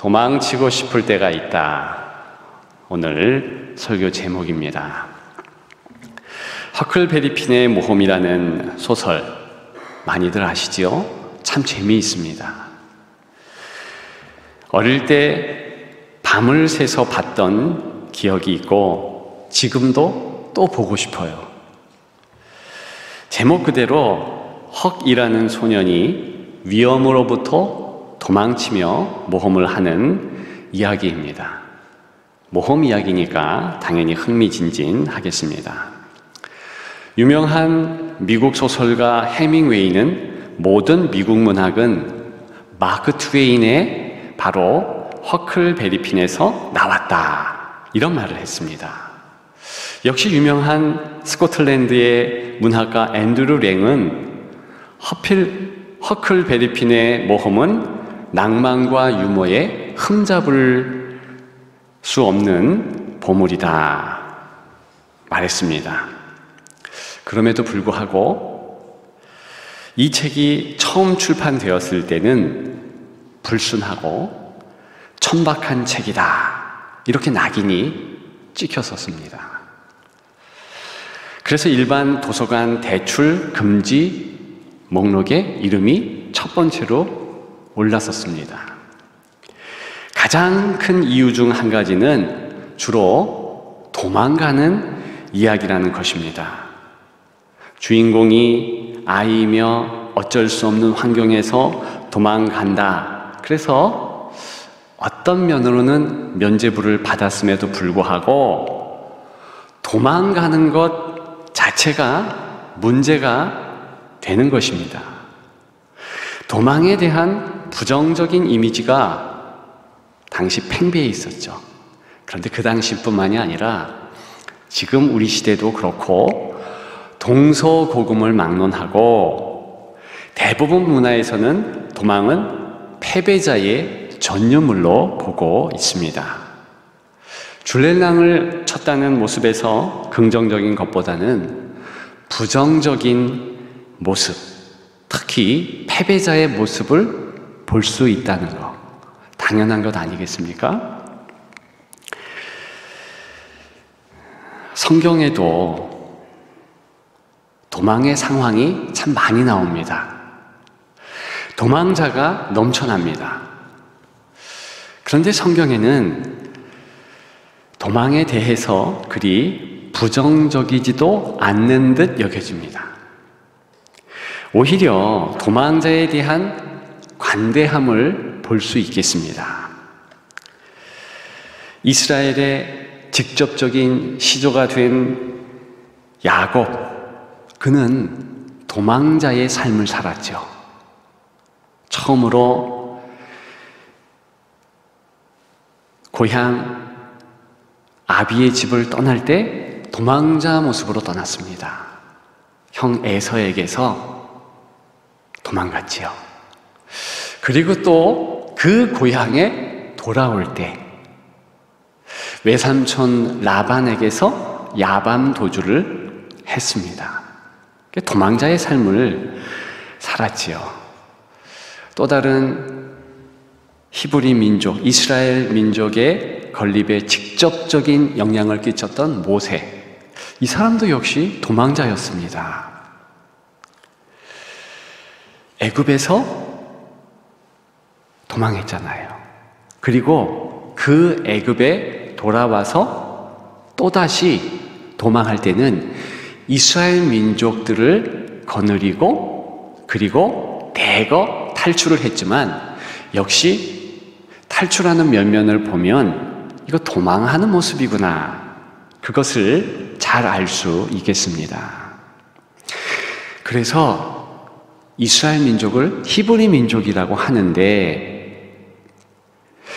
도망치고 싶을 때가 있다. 오늘 설교 제목입니다. 허클베리 핀의 모험이라는 소설 많이들 아시죠? 참 재미있습니다. 어릴 때 밤을 새서 봤던 기억이 있고 지금도 또 보고 싶어요. 제목 그대로 헉이라는 소년이 위험으로부터 도망치며 모험을 하는 이야기입니다. 모험 이야기니까 당연히 흥미진진하겠습니다. 유명한 미국 소설가 해밍웨이는 모든 미국 문학은 마크 트웨인의 바로 허클베리 핀에서 나왔다, 이런 말을 했습니다. 역시 유명한 스코틀랜드의 문학가 앤드류 랭은 허클베리 핀의 모험은 낭만과 유머에 흠잡을 수 없는 보물이다 말했습니다. 그럼에도 불구하고 이 책이 처음 출판되었을 때는 불순하고 천박한 책이다, 이렇게 낙인이 찍혔었습니다. 그래서 일반 도서관 대출 금지 목록에 이름이 첫 번째로 올랐었습니다. 가장 큰 이유 중 한 가지는 주로 도망가는 이야기라는 것입니다. 주인공이 아이이며 어쩔 수 없는 환경에서 도망간다. 그래서 어떤 면으로는 면죄부를 받았음에도 불구하고 도망가는 것 자체가 문제가 되는 것입니다. 도망에 대한 부정적인 이미지가 당시 팽배해 있었죠. 그런데 그 당시뿐만이 아니라 지금 우리 시대도 그렇고 동서고금을 막론하고 대부분 문화에서는 도망은 패배자의 전유물로 보고 있습니다. 줄렐랑을 쳤다는 모습에서 긍정적인 것보다는 부정적인 모습, 특히 패배자의 모습을 볼 수 있다는 것, 당연한 것 아니겠습니까? 성경에도 도망의 상황이 참 많이 나옵니다. 도망자가 넘쳐납니다. 그런데 성경에는 도망에 대해서 그리 부정적이지도 않는 듯 여겨집니다. 오히려 도망자에 대한 관대함을 볼 수 있겠습니다. 이스라엘의 직접적인 시조가 된 야곱, 그는 도망자의 삶을 살았죠. 처음으로 고향 아비의 집을 떠날 때 도망자 모습으로 떠났습니다. 형 에서에게서 도망갔지요. 그리고 또 그 고향에 돌아올 때 외삼촌 라반에게서 야밤 도주를 했습니다. 도망자의 삶을 살았지요. 또 다른 히브리 민족, 이스라엘 민족의 건립에 직접적인 영향을 끼쳤던 모세, 이 사람도 역시 도망자였습니다. 애굽에서 도망했잖아요. 그리고 그 애굽에 돌아와서 또다시 도망할 때는 이스라엘 민족들을 거느리고 그리고 대거 탈출을 했지만 역시 탈출하는 면면을 보면 이거 도망하는 모습이구나, 그것을 잘 알 수 있겠습니다. 그래서 이스라엘 민족을 히브리 민족이라고 하는데,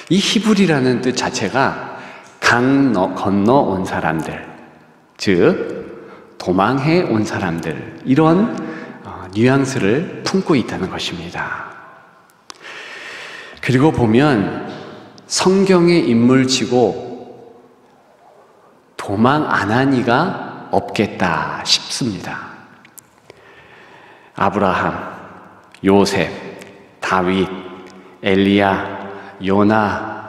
이 히브리라는 뜻 자체가 강 건너 온 사람들, 즉 도망해 온 사람들, 이런 뉘앙스를 품고 있다는 것입니다. 그리고 보면 성경의 인물치고 도망 안 한 이가 없겠다 싶습니다. 아브라함, 요셉, 다윗, 엘리야, 요나,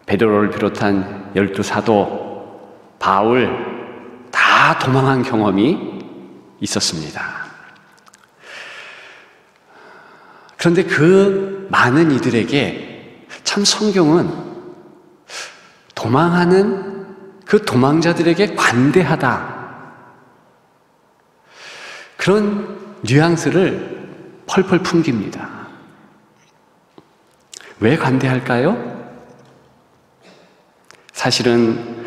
베드로를 비롯한 12사도, 바울 다 도망한 경험이 있었습니다. 그런데 그 많은 이들에게 참 성경은 도망하는 그 도망자들에게 관대하다, 그런 뉘앙스를 펄펄 풍깁니다. 왜 관대할까요? 사실은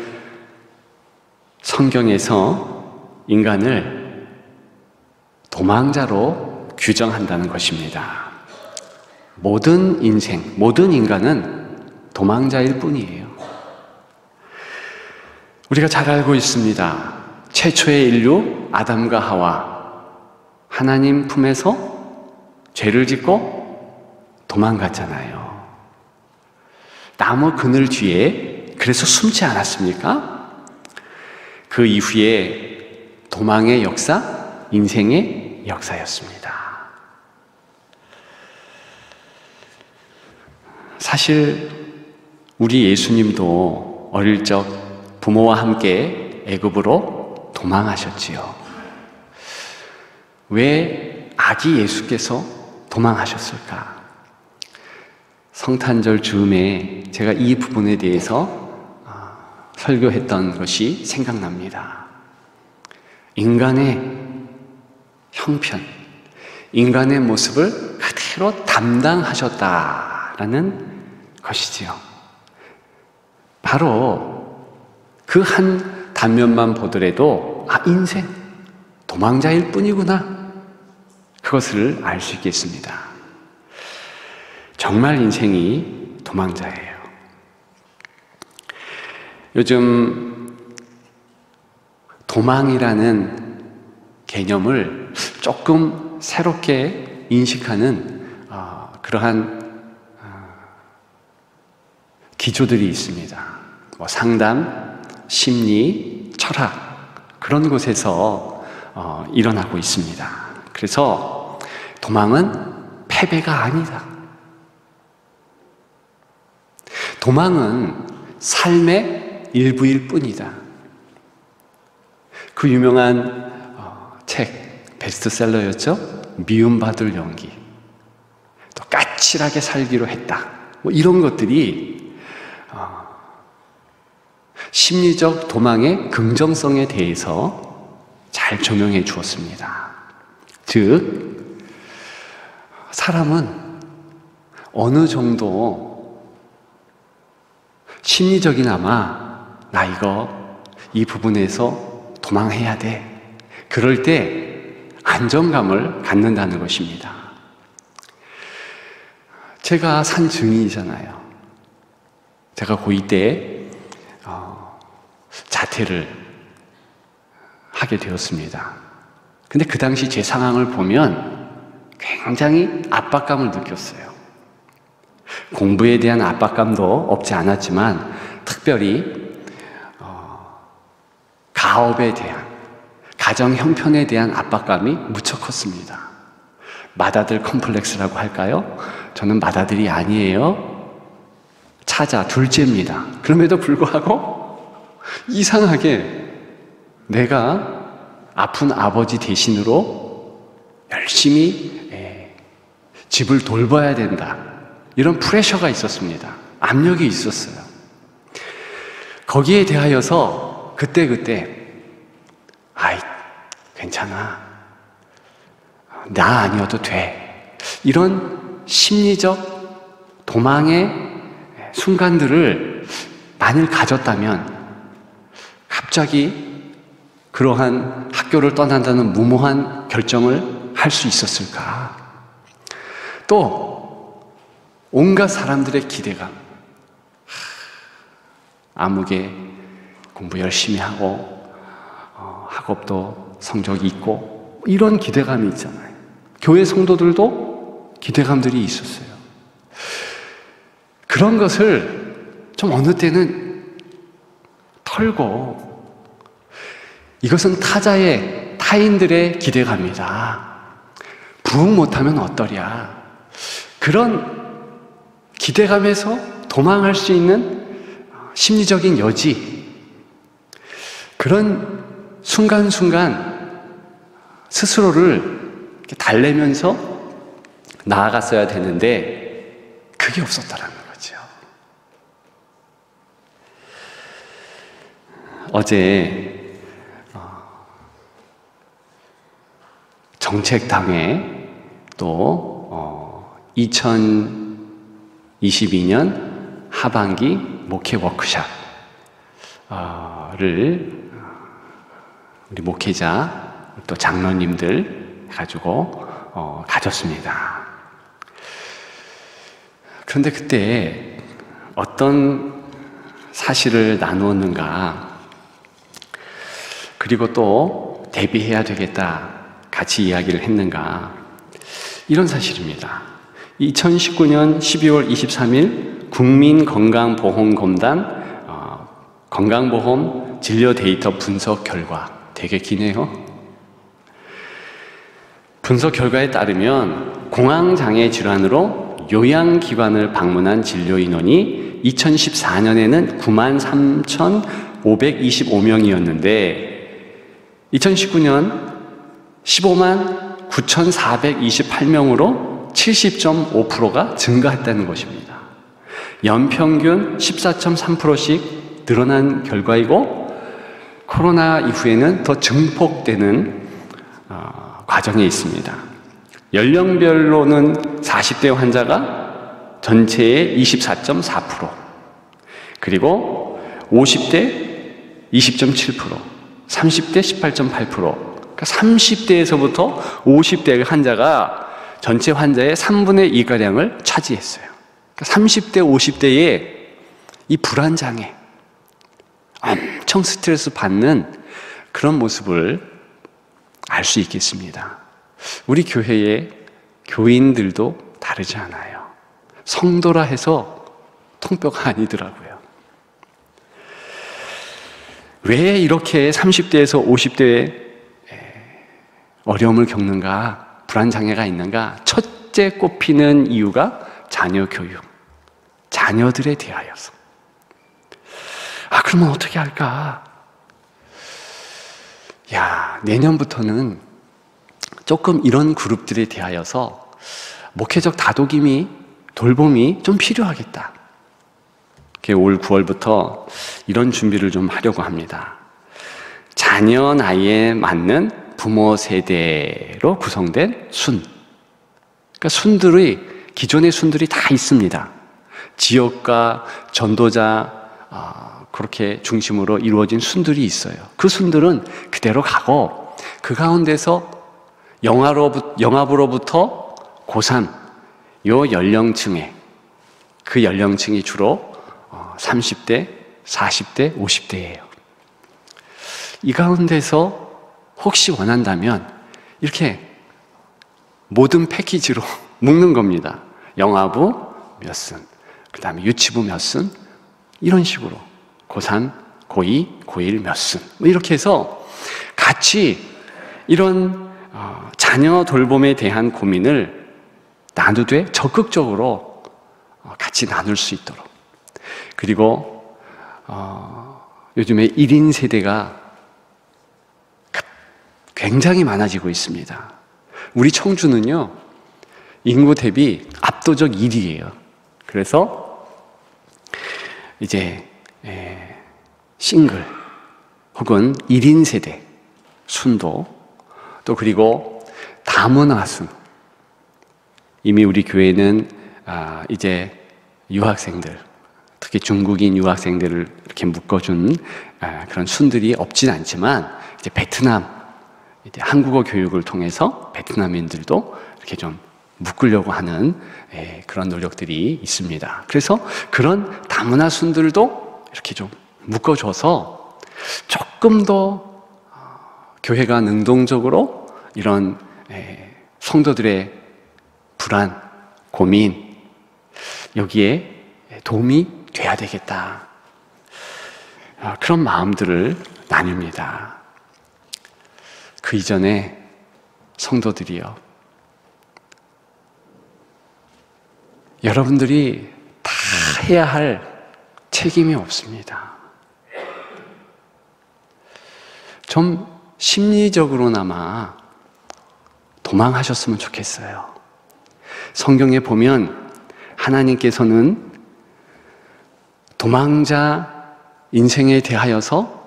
성경에서 인간을 도망자로 규정한다는 것입니다. 모든 인생, 모든 인간은 도망자일 뿐이에요. 우리가 잘 알고 있습니다. 최초의 인류 아담과 하와, 하나님 품에서 죄를 짓고 도망갔잖아요. 나무 그늘 뒤에 그래서 숨지 않았습니까? 그 이후에 도망의 역사, 인생의 역사였습니다. 사실 우리 예수님도 어릴 적 부모와 함께 애굽으로 도망하셨지요. 왜 아기 예수께서 도망하셨을까? 성탄절 즈음에 제가 이 부분에 대해서 설교했던 것이 생각납니다. 인간의 형편, 인간의 모습을 그대로 담당하셨다라는 것이지요. 바로 그 한 단면만 보더라도 인생 도망자일 뿐이구나, 그것을 알 수 있겠습니다. 정말 인생이 도망자예요. 요즘 도망이라는 개념을 조금 새롭게 인식하는 그러한 기조들이 있습니다. 상담, 심리, 철학, 그런 곳에서 일어나고 있습니다. 그래서 도망은 패배가 아니다. 도망은 삶의 일부일 뿐이다. 그 유명한 책, 베스트셀러였죠? 미움받을 용기, 또 까칠하게 살기로 했다, 이런 것들이 심리적 도망의 긍정성에 대해서 잘 조명해 주었습니다. 즉, 사람은 어느 정도 심리적이나마 나 이 부분에서 도망해야 돼, 그럴 때 안정감을 갖는다는 것입니다. 제가 산 증인이잖아요. 제가 고2 때 자퇴를 하게 되었습니다. 근데 그 당시 제 상황을 보면 굉장히 압박감을 느꼈어요. 공부에 대한 압박감도 없지 않았지만 특별히 가업에 대한, 가정 형편에 대한 압박감이 무척 컸습니다. 맏아들 컴플렉스라고 할까요? 저는 맏아들이 아니에요. 차자, 둘째입니다. 그럼에도 불구하고 이상하게 내가 아픈 아버지 대신으로 열심히 집을 돌봐야 된다, 이런 프레셔가 있었습니다. 압력이 있었어요. 거기에 대하여서 그때 괜찮아, 나 아니어도 돼, 이런 심리적 도망의 순간들을 만일 가졌다면 갑자기 그러한 학교를 떠난다는 무모한 결정을 할 수 있었을까? 또 온갖 사람들의 기대감, 아무개 공부 열심히 하고 학업도 성적이 있고, 이런 기대감이 있잖아요. 교회 성도들도 기대감들이 있었어요. 그런 것을 좀 어느 때는 털고, 이것은 타인들의 기대감이다, 부응 못하면 어떠랴, 그런 기대감에서 도망할 수 있는 심리적인 여지, 그런 순간순간 스스로를 달래면서 나아갔어야 되는데 그게 없었다라는 거죠. 어제 정책당에 또 2022년 하반기 목회 워크숍을 우리 목회자 또 장로님들 가지고 가졌습니다. 그런데 그때 어떤 사실을 나누었는가, 그리고 또 대비해야 되겠다 같이 이야기를 했는가, 이런 사실입니다. 2019년 12월 23일 국민건강보험공단 건강보험 진료 데이터 분석 결과, 되게 기네요. 분석 결과에 따르면 공황장애 질환으로 요양기관을 방문한 진료 인원이 2014년에는 93,525명이었는데 2019년 15만 9,428명으로 70.5%가 증가했다는 것입니다. 연평균 14.3%씩 늘어난 결과이고, 코로나 이후에는 더 증폭되는 과정에 있습니다. 연령별로는 40대 환자가 전체의 24.4%, 그리고 50대 20.7%, 30대 18.8%, 그러니까 30대에서부터 50대 환자가 전체 환자의 3분의 2가량을 차지했어요. 그러니까 30대, 50대의 이 불안장애, 엄청 스트레스 받는 그런 모습을 알 수 있겠습니다. 우리 교회의 교인들도 다르지 않아요. 성도라 해서 통뼈가 아니더라고요. 왜 이렇게 30대에서 50대에 어려움을 겪는가, 불안장애가 있는가? 첫째 꼽히는 이유가 자녀 교육, 자녀들에 대하여서. 그러면 어떻게 할까? 내년부터는 조금 이런 그룹들에 대하여서 목회적 다독임이, 돌봄이 좀 필요하겠다. 올 9월부터 이런 준비를 좀 하려고 합니다. 자녀 나이에 맞는 부모 세대로 구성된 순. 그러니까 기존의 순들이 다 있습니다. 지역과 전도자, 그렇게 중심으로 이루어진 순들이 있어요. 그 순들은 그대로 가고, 그 가운데서 영합으로부터 고3, 요 연령층에, 그 연령층이 주로 30대, 40대, 50대예요. 이 가운데서 혹시 원한다면 이렇게 모든 패키지로 묶는 겁니다. 영아부 몇 순, 그 다음에 유치부 몇 순, 이런 식으로 고3, 고2, 고1 몇 순, 이렇게 해서 같이 이런 자녀 돌봄에 대한 고민을 나누되 적극적으로 같이 나눌 수 있도록. 그리고 요즘에 1인 세대가 굉장히 많아지고 있습니다. 우리 청주는요, 인구 대비 압도적 1위예요. 그래서 이제 싱글 혹은 1인 세대 순도, 또 그리고 다문화순, 이미 우리 교회는 이제 유학생들, 특히 중국인 유학생들을 이렇게 묶어준 그런 순들이 없진 않지만, 이제 베트남, 이제 한국어 교육을 통해서 베트남인들도 이렇게 좀 묶으려고 하는 그런 노력들이 있습니다. 그래서 그런 다문화 순들도 이렇게 좀 묶어줘서 조금 더 교회가 능동적으로 이런 성도들의 불안, 고민, 여기에 도움이 돼야 되겠다. 그런 마음들을 나눕니다. 그 이전에 성도들이요, 여러분들이 다 해야 할 책임이 없습니다. 좀 심리적으로나마 도망하셨으면 좋겠어요. 성경에 보면 하나님께서는 도망자 인생에 대하여서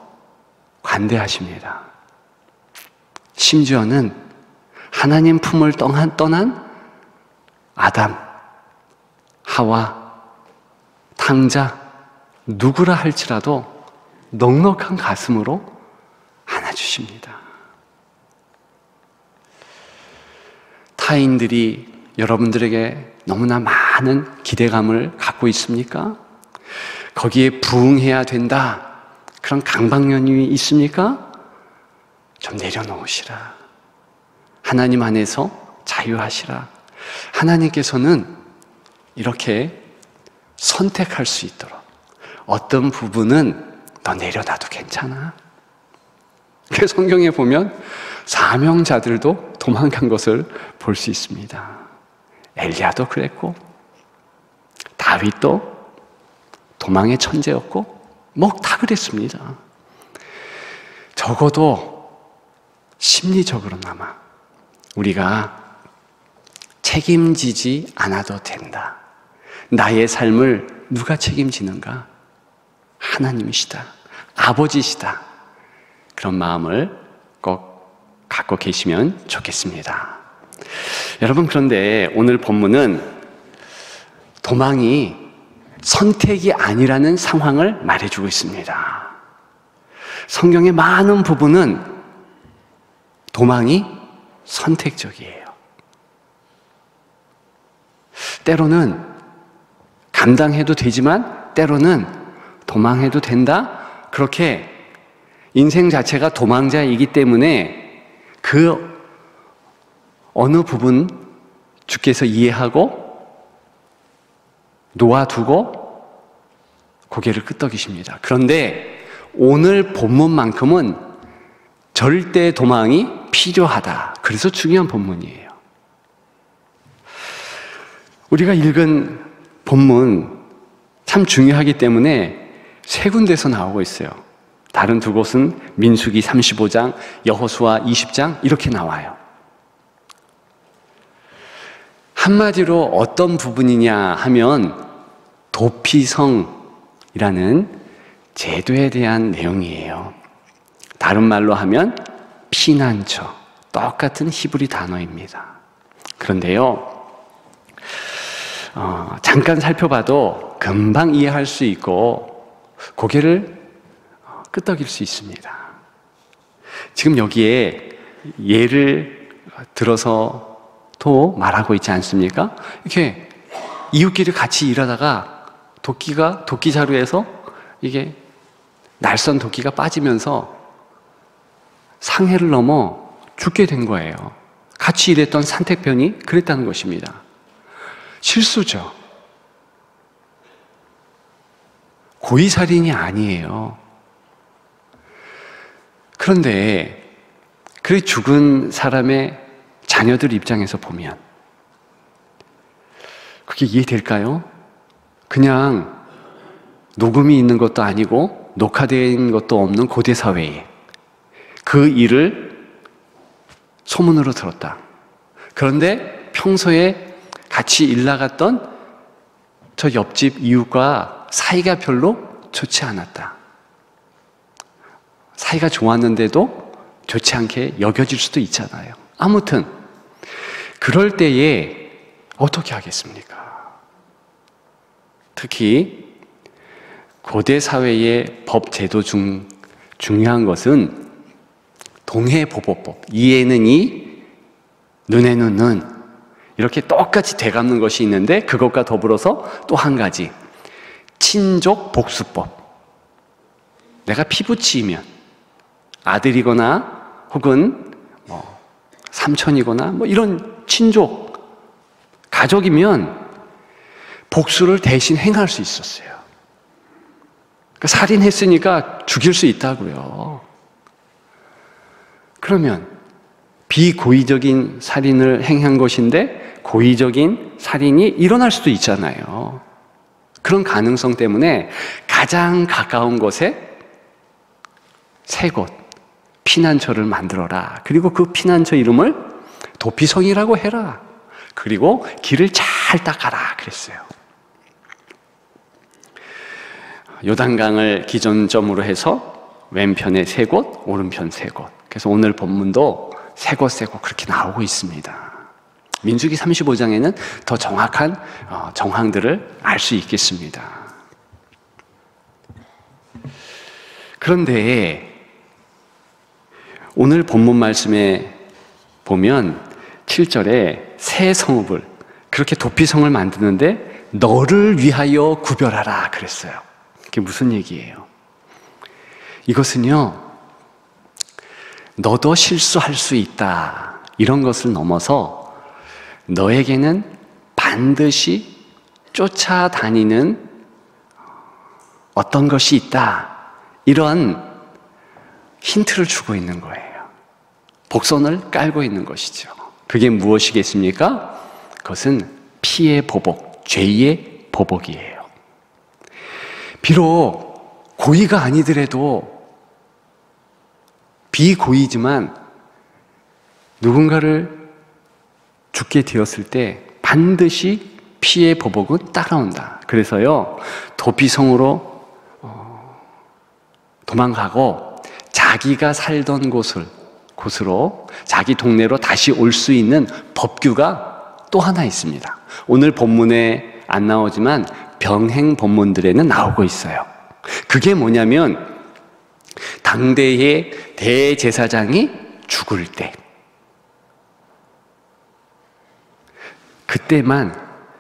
관대하십니다. 심지어는 하나님 품을 떠난 아담, 하와, 탕자 누구라 할지라도 넉넉한 가슴으로 안아주십니다. 타인들이 여러분들에게 너무나 많은 기대감을 갖고 있습니까? 거기에 부응해야 된다, 그런 강박관념이 있습니까? 좀 내려놓으시라. 하나님 안에서 자유하시라. 하나님께서는 이렇게 선택할 수 있도록, 어떤 부분은 너 내려놔도 괜찮아. 그 성경에 보면 사명자들도 도망간 것을 볼 수 있습니다. 엘리야도 그랬고, 다윗도 도망의 천재였고, 뭐 다 그랬습니다. 적어도 심리적으로나마 우리가 책임지지 않아도 된다. 나의 삶을 누가 책임지는가? 하나님이시다. 아버지시다. 그런 마음을 꼭 갖고 계시면 좋겠습니다. 여러분, 그런데 오늘 본문은 도망이 선택이 아니라는 상황을 말해주고 있습니다. 성경의 많은 부분은 도망이 선택적이에요. 때로는 감당해도 되지만 때로는 도망해도 된다, 그렇게 인생 자체가 도망자이기 때문에 그 어느 부분 주께서 이해하고 놓아두고 고개를 끄덕이십니다. 그런데 오늘 본문만큼은 절대 도망이 필요하다. 그래서 중요한 본문이에요. 우리가 읽은 본문 참 중요하기 때문에 세 군데서 나오고 있어요. 다른 두 곳은 민수기 35장, 여호수아 20장 이렇게 나와요. 한마디로 어떤 부분이냐 하면 도피성이라는 제도에 대한 내용이에요. 다른 말로 하면 피난처, 똑같은 히브리 단어입니다. 그런데요, 잠깐 살펴봐도 금방 이해할 수 있고 고개를 끄덕일 수 있습니다. 지금 여기에 예를 들어서도 말하고 있지 않습니까? 이렇게 이웃끼리 같이 일하다가 도끼 자루에서 이게 날선 도끼가 빠지면서 상해를 넘어 죽게 된 거예요. 같이 일했던 상택편이 그랬다는 것입니다. 실수죠. 고의살인이 아니에요. 그런데 그 죽은 사람의 자녀들 입장에서 보면 그게 이해될까요? 그냥 녹음이 있는 것도 아니고 녹화된 것도 없는 고대 사회에 그 일을 소문으로 들었다. 그런데 평소에 같이 일 나갔던 저 옆집 이웃과 사이가 별로 좋지 않았다. 사이가 좋았는데도 좋지 않게 여겨질 수도 있잖아요. 아무튼 그럴 때에 어떻게 하겠습니까? 특히 고대 사회의 법 제도 중 중요한 것은 동해보보법, 이에는 이, 눈에는 눈, 이렇게 똑같이 되갚는 것이 있는데 그것과 더불어서 또 한 가지, 친족 복수법. 내가 피부치이면 아들이거나 혹은 삼촌이거나 이런 친족, 가족이면 복수를 대신 행할 수 있었어요. 그러니까 살인했으니까 죽일 수 있다고요. 그러면 비고의적인 살인을 행한 것인데 고의적인 살인이 일어날 수도 있잖아요. 그런 가능성 때문에 가장 가까운 곳에 세 곳 피난처를 만들어라. 그리고 그 피난처 이름을 도피성이라고 해라. 그리고 길을 잘 닦아라 그랬어요. 요단강을 기준점으로 해서 왼편에 세 곳, 오른편 세 곳. 그래서 오늘 본문도 세 곳 그렇게 나오고 있습니다. 민수기 35장에는 더 정확한 정황들을 알 수 있겠습니다. 그런데 오늘 본문 말씀에 보면 7절에 새 성읍을, 그렇게 도피성을 만드는데 너를 위하여 구별하라 그랬어요. 그게 무슨 얘기예요? 이것은요, 너도 실수할 수 있다, 이런 것을 넘어서 너에게는 반드시 쫓아다니는 어떤 것이 있다, 이런 힌트를 주고 있는 거예요. 복선을 깔고 있는 것이죠. 그게 무엇이겠습니까? 그것은 피의 보복, 죄의 보복이에요. 비록 고의가 아니더라도, 비고의지만 누군가를 죽게 되었을 때 반드시 피의 보복은 따라온다. 그래서요, 도피성으로 도망가고 자기가 살던 곳으로, 자기 동네로 다시 올 수 있는 법규가 또 하나 있습니다. 오늘 본문에 안 나오지만 병행 본문들에는 나오고 있어요. 그게 뭐냐면, 당대의 대제사장이 죽을 때, 그때만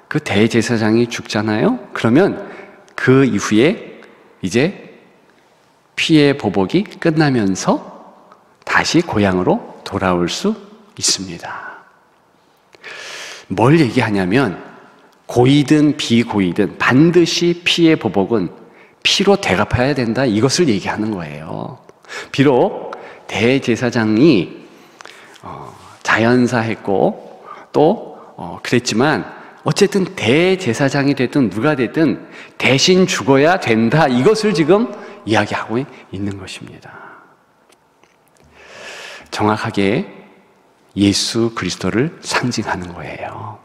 그 대제사장이 죽잖아요? 그러면 그 이후에 이제 피의 보복이 끝나면서 다시 고향으로 돌아올 수 있습니다. 뭘 얘기하냐면, 고이든 비고이든 반드시 피의 보복은 피로 대갚아야 된다, 이것을 얘기하는 거예요. 비록 대제사장이 자연사했고 또 그랬지만 어쨌든 대제사장이 됐든 누가 됐든 대신 죽어야 된다, 이것을 지금 이야기하고 있는 것입니다. 정확하게 예수 그리스도를 상징하는 거예요.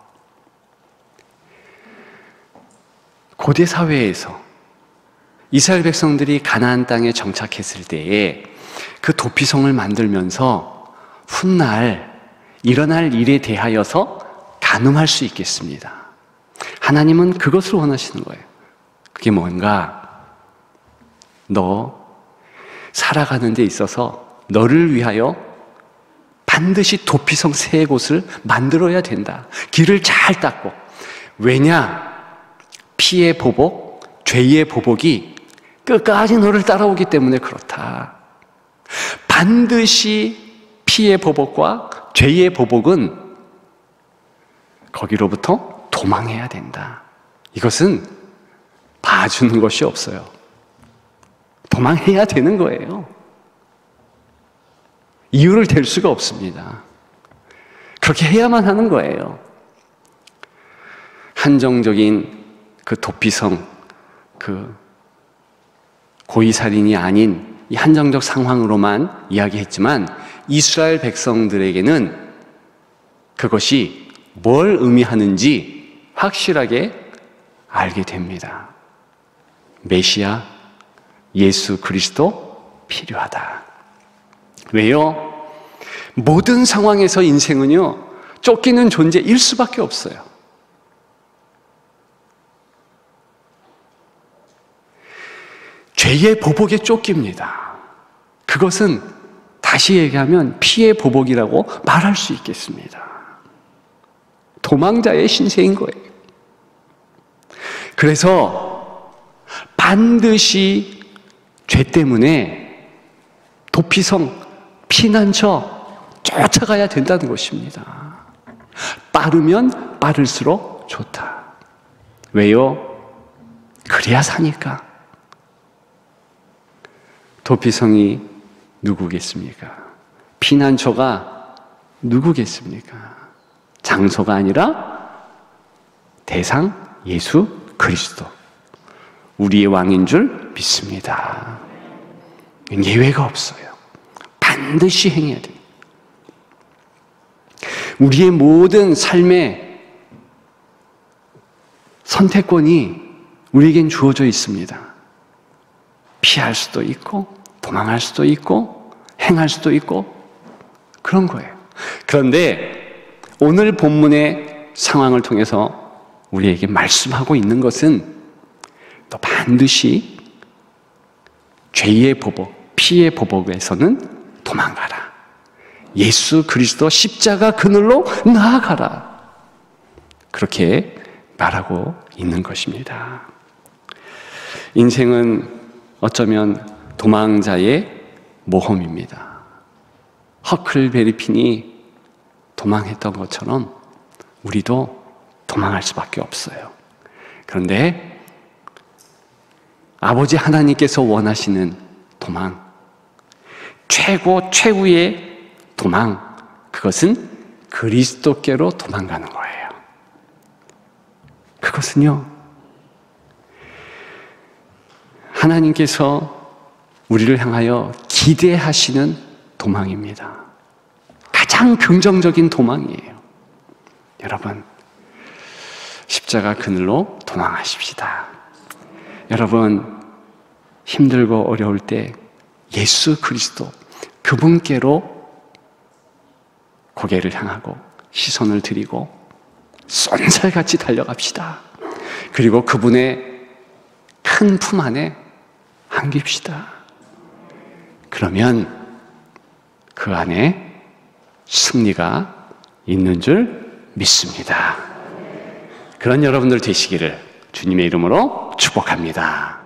고대 사회에서 이스라엘 백성들이 가나안 땅에 정착했을 때에 그 도피성을 만들면서 훗날 일어날 일에 대하여서 가늠할 수 있겠습니다. 하나님은 그것을 원하시는 거예요. 그게 뭔가, 너 살아가는 데 있어서 너를 위하여 반드시 도피성 세 곳을 만들어야 된다. 길을 잘 닦고. 왜냐? 피의 보복, 죄의 보복이 끝까지 너를 따라오기 때문에 그렇다. 반드시 피의 보복과 죄의 보복은 거기로부터 도망해야 된다. 이것은 봐주는 것이 없어요. 도망해야 되는 거예요. 이유를 댈 수가 없습니다. 그렇게 해야만 하는 거예요. 한정적인 그 도피성, 그 고의살인이 아닌 이 한정적 상황으로만 이야기했지만, 이스라엘 백성들에게는 그것이 뭘 의미하는지 확실하게 알게 됩니다. 메시아 예수 그리스도 필요하다. 왜요? 모든 상황에서 인생은요, 쫓기는 존재일 수밖에 없어요. 죄의 보복에 쫓깁니다. 그것은 다시 얘기하면 피의 보복이라고 말할 수 있겠습니다. 도망자의 신세인 거예요. 그래서 반드시 죄 때문에 도피성, 피난처 쫓아가야 된다는 것입니다. 빠르면 빠를수록 좋다. 왜요? 그래야 사니까. 도피성이 누구겠습니까? 피난처가 누구겠습니까? 장소가 아니라 대상 예수 그리스도. 우리의 왕인 줄 믿습니다. 예외가 없어요. 반드시 행해야 돼요. 우리의 모든 삶의 선택권이 우리에겐 주어져 있습니다. 피할 수도 있고 도망할 수도 있고 행할 수도 있고 그런 거예요. 그런데 오늘 본문의 상황을 통해서 우리에게 말씀하고 있는 것은 또 반드시 죄의 보복, 피의 보복에서는 도망가라. 예수 그리스도 십자가 그늘로 나아가라. 그렇게 말하고 있는 것입니다. 인생은 어쩌면 도망자의 모험입니다. 허클베리 핀이 도망했던 것처럼 우리도 도망할 수밖에 없어요. 그런데 아버지 하나님께서 원하시는 도망, 최고의 도망, 그것은 그리스도께로 도망가는 거예요. 그것은요, 하나님께서 우리를 향하여 기대하시는 도망입니다. 가장 긍정적인 도망이에요. 여러분, 십자가 그늘로 도망하십시다. 여러분, 힘들고 어려울 때 예수 그리스도 그분께로 고개를 향하고 시선을 드리고 쏜살같이 달려갑시다. 그리고 그분의 큰 품 안에 안깁시다. 그러면 그 안에 승리가 있는 줄 믿습니다. 그런 여러분들 되시기를 주님의 이름으로 축복합니다.